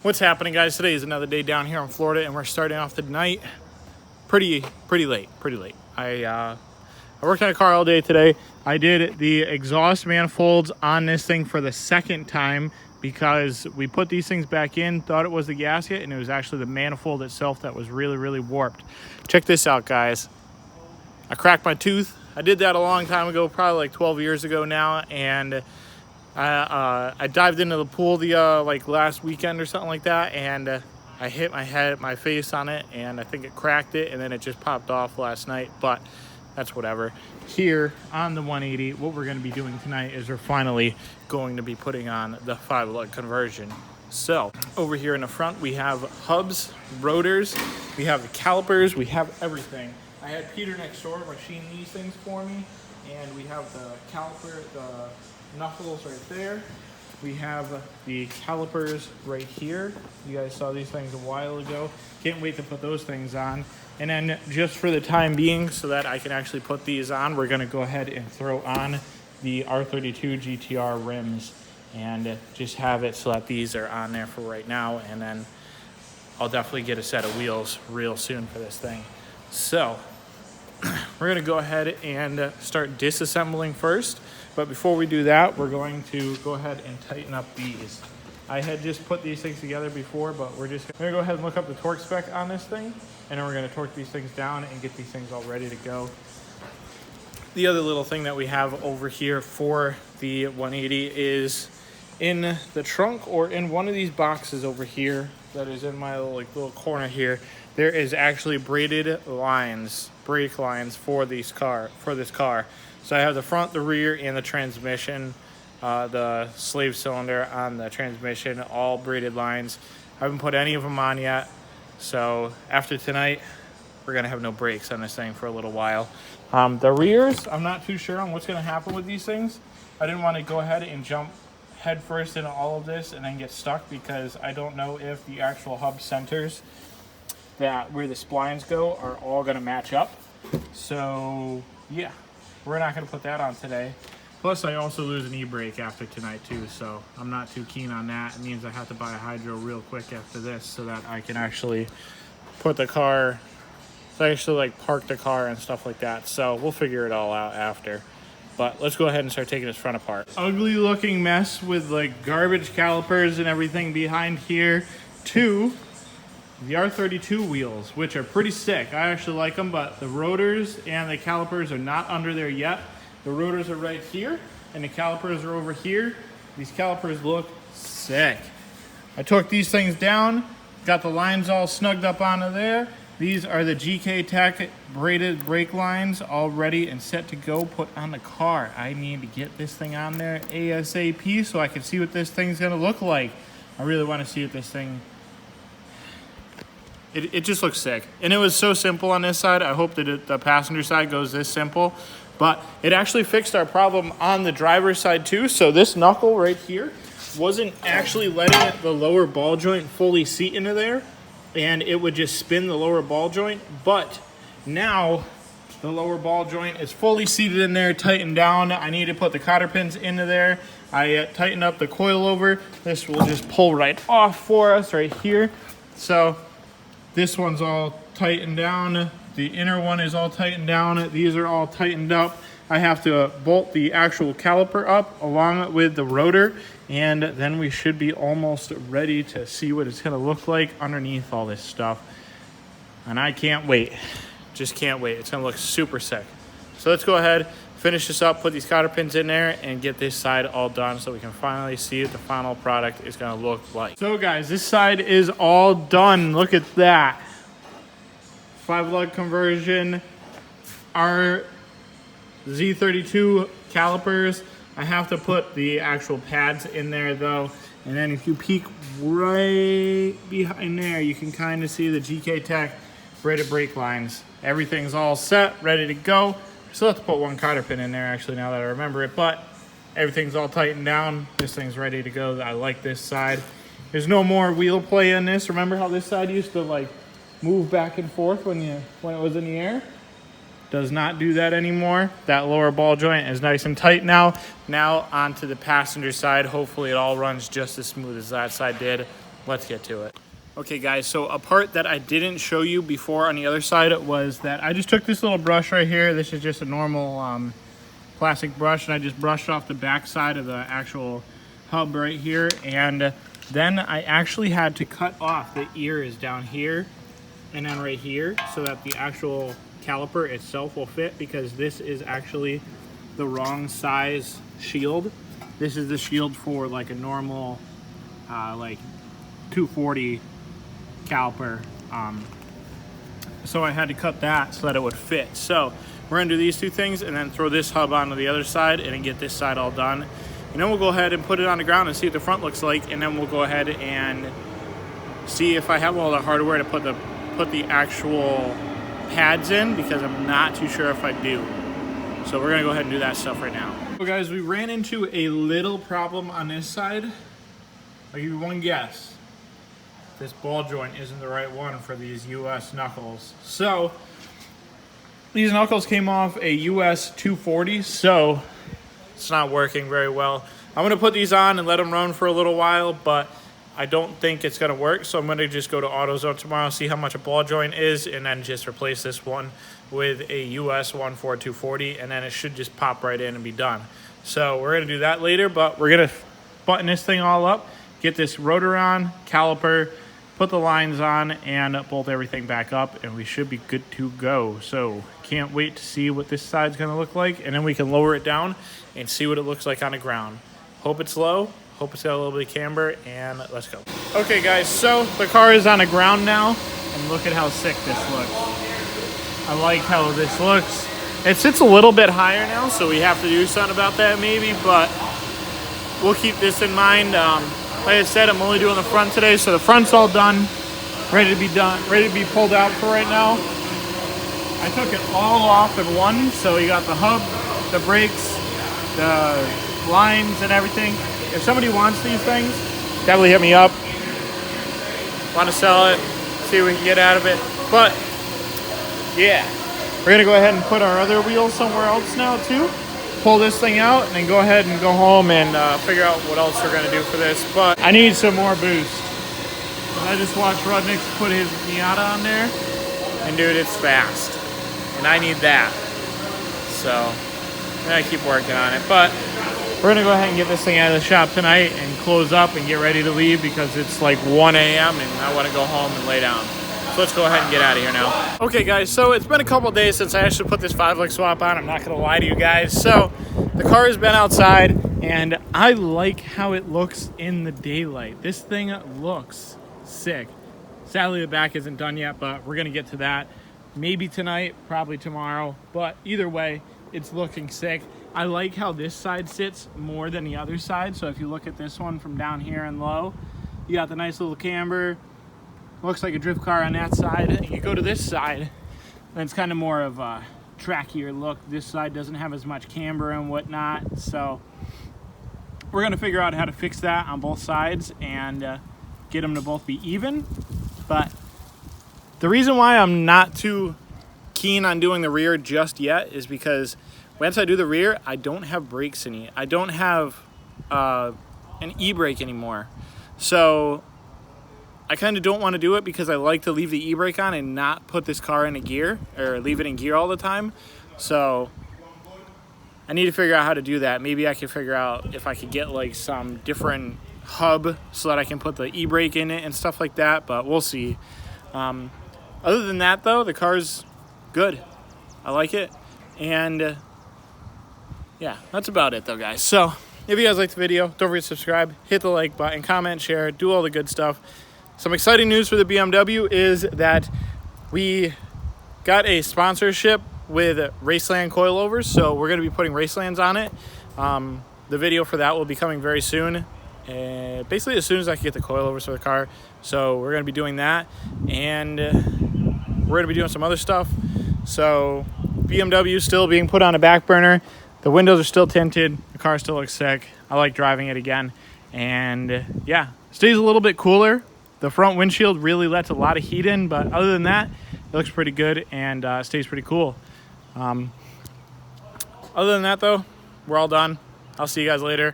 What's happening, guys? Today is another day down here in Florida, and we're starting off the night pretty late. I worked on a car all day today. I did the exhaust manifolds on this thing for the second time because we put these things back in, thought it was the gasket, and it was actually the manifold itself that was really warped. Check this out, guys. I cracked my tooth. I did that a long time ago, probably like 12 years ago now, and I dived into the pool like last weekend or something like that, and I hit my face on it, and I think it cracked it, and then it just popped off last night, but that's whatever. Here on the 180, what we're going to be doing tonight is we're finally going to be putting on the 5-lug conversion. So over here in the front, we have hubs, rotors, we have the calipers, we have everything. I had Peter next door machine these things for me, and we have the caliper, the knuckles right there. We have the calipers right here. You guys saw these things a while ago. Can't wait to put those things on. And then just for the time being, so that I can actually put these on, we're gonna go ahead and throw on the R32 GTR rims and just have it so that these are on there for right now. And then I'll definitely get a set of wheels real soon for this thing. So we're gonna go ahead and start disassembling first. But before we do that, we're going to go ahead and tighten up these. I had just put these things together before, but we're just gonna go ahead and look up the torque spec on this thing, and then we're gonna torque these things down and get these things all ready to go. The other little thing that we have over here for the 180 is in the trunk or in one of these boxes over here that is in my little corner here. There is actually braided lines, brake lines for this car. So I have the front, the rear, and the transmission, the slave cylinder on the transmission, all braided lines. I haven't put any of them on yet. So after tonight, we're gonna have no brakes on this thing for a little while. The rears, I'm not too sure on what's gonna happen with these things. I didn't want to go ahead and jump head first into all of this and then get stuck, because I don't know if the actual hub centers that where the splines go are all gonna match up. So yeah, we're not gonna put that on today. Plus I also lose an e-brake after tonight too, so I'm not too keen on that. It means I have to buy a hydro real quick after this so that I can actually put the car, so I actually like park the car and stuff like that. So we'll figure it all out after. But let's go ahead and start taking this front apart. Ugly looking mess with like garbage calipers and everything behind here to the R32 wheels, which are pretty sick. I actually like them, but the rotors and the calipers are not under there yet. The rotors are right here, and the calipers are over here. These calipers look sick. I took these things down, got the lines all snugged up onto there. These are the GK Tech braided brake lines, all ready and set to go put on the car. I need to get this thing on there ASAP so I can see what this thing's gonna look like. I really wanna see what this thing, it just looks sick. And it was so simple on this side. I hope that the passenger side goes this simple. But it actually fixed our problem on the driver's side too. So this knuckle right here wasn't actually letting the lower ball joint fully seat into there, and it would just spin the lower ball joint. But now the lower ball joint is fully seated in there, tightened down. I need to put the cotter pins into there. I tightened up the coilover. This will just pull right off for us right here. So this one's all tightened down. The inner one is all tightened down. These are all tightened up. I have to bolt the actual caliper up along with the rotor, and then we should be almost ready to see what it's gonna look like underneath all this stuff. And I can't wait. Just can't wait. It's gonna look super sick. So let's go ahead, finish this up, put these cotter pins in there, and get this side all done so we can finally see what the final product is gonna look like. So guys, this side is all done. Look at that. 5-lug conversion, our Z32 calipers. I have to put the actual pads in there though. And then if you peek right behind there, you can kind of see the GK Tech braided brake lines. Everything's all set, ready to go. I still have to put one cotter pin in there actually now that I remember it, but everything's all tightened down. This thing's ready to go. I like this side. There's no more wheel play in this. Remember how this side used to like move back and forth when it was in the air? Does not do that anymore. That lower ball joint is nice and tight now. Now onto the passenger side. Hopefully it all runs just as smooth as that side did. let's get to it. Okay guys, so a part that I didn't show you before on the other side was that I just took this little brush right here. This is just a normal plastic brush, and I just brushed off the back side of the actual hub right here, and then I actually had to cut off the ears down here and then right here so that the actual caliper itself will fit, because this is actually the wrong size shield. This is the shield for like a normal like 240 caliper, so I had to cut that so that it would fit. So we're gonna do these two things and then throw this hub onto the other side and then get this side all done, and then we'll go ahead and put it on the ground and see what the front looks like, and then we'll go ahead and see if I have all the hardware to put the actual pads in, because I'm not too sure if I do. So we're gonna go ahead and do that stuff right now. So guys, we ran into a little problem on this side. I'll give you one guess. This ball joint isn't the right one for these US knuckles. So these knuckles came off a US 240, so it's not working very well. I'm gonna put these on and let them run for a little while, but I don't think it's gonna work. So I'm gonna just go to AutoZone tomorrow, see how much a ball joint is, and then just replace this one with a US 14240, and then it should just pop right in and be done. So we're gonna do that later, but we're gonna button this thing all up, get this rotor on, caliper, put the lines on, and bolt everything back up, and we should be good to go. So can't wait to see what this side's gonna look like, and then we can lower it down and see what it looks like on the ground. Hope it's low, hope it's got a little bit of camber, and let's go. Okay guys, so the car is on the ground now, and look at how sick this looks. I like how this looks. It sits a little bit higher now, so we have to do something about that maybe, but we'll keep this in mind. Like I said, I'm only doing the front today, so the front's all done, ready to be pulled out for right now. I took it all off in one, so you got the hub, the brakes, the lines, and everything. If somebody wants these things, definitely hit me up. Want to sell it, see what we can get out of it. But yeah, we're gonna go ahead and put our other wheels somewhere else now too. Pull this thing out and then go ahead and go home and figure out what else we're gonna do for this. But I need some more boost. I just watched Rudnick put his Miata on there, and dude, it's fast, and I need that. So I'm gonna keep working on it. But we're gonna go ahead and get this thing out of the shop tonight and close up and get ready to leave, because it's like 1 a.m. and I want to go home and lay down. So let's go ahead and get out of here now. Okay guys, so it's been a couple days since I actually put this 5-lug swap on. I'm not gonna lie to you guys. So the car has been outside, and I like how it looks in the daylight. This thing looks sick. Sadly, the back isn't done yet, but we're gonna get to that. Maybe tonight, probably tomorrow, but either way, it's looking sick. I like how this side sits more than the other side. So if you look at this one from down here and low, you got the nice little camber. Looks like a drift car on that side. You go to this side, and it's kind of more of a trackier look. This side doesn't have as much camber and whatnot. So we're gonna figure out how to fix that on both sides and get them to both be even. But the reason why I'm not too keen on doing the rear just yet is because once I do the rear, I don't have brakes in it. I don't have an e-brake anymore. So I kind of don't want to do it, because I like to leave the e-brake on and not put this car in a gear, or leave it in gear all the time. So I need to figure out how to do that. Maybe I can figure out if I could get like some different hub so that I can put the e-brake in it and stuff like that, but we'll see. Other than that though, the car's good. I like it. And yeah, that's about it though, guys. So if you guys liked the video, don't forget to subscribe, hit the like button, comment, share, do all the good stuff. Some exciting news for the BMW is that we got a sponsorship with Raceland coilovers, so we're going to be putting Racelands on it. The video for that will be coming very soon, basically as soon as I can get the coilovers for the car. So we're going to be doing that, and we're going to be doing some other stuff. So BMW is still being put on a back burner. The windows are still tinted. The car still looks sick. I like driving it again. And yeah, stays a little bit cooler. The front windshield really lets a lot of heat in, but other than that, it looks pretty good and stays pretty cool. Other than that though, we're all done. I'll see you guys later.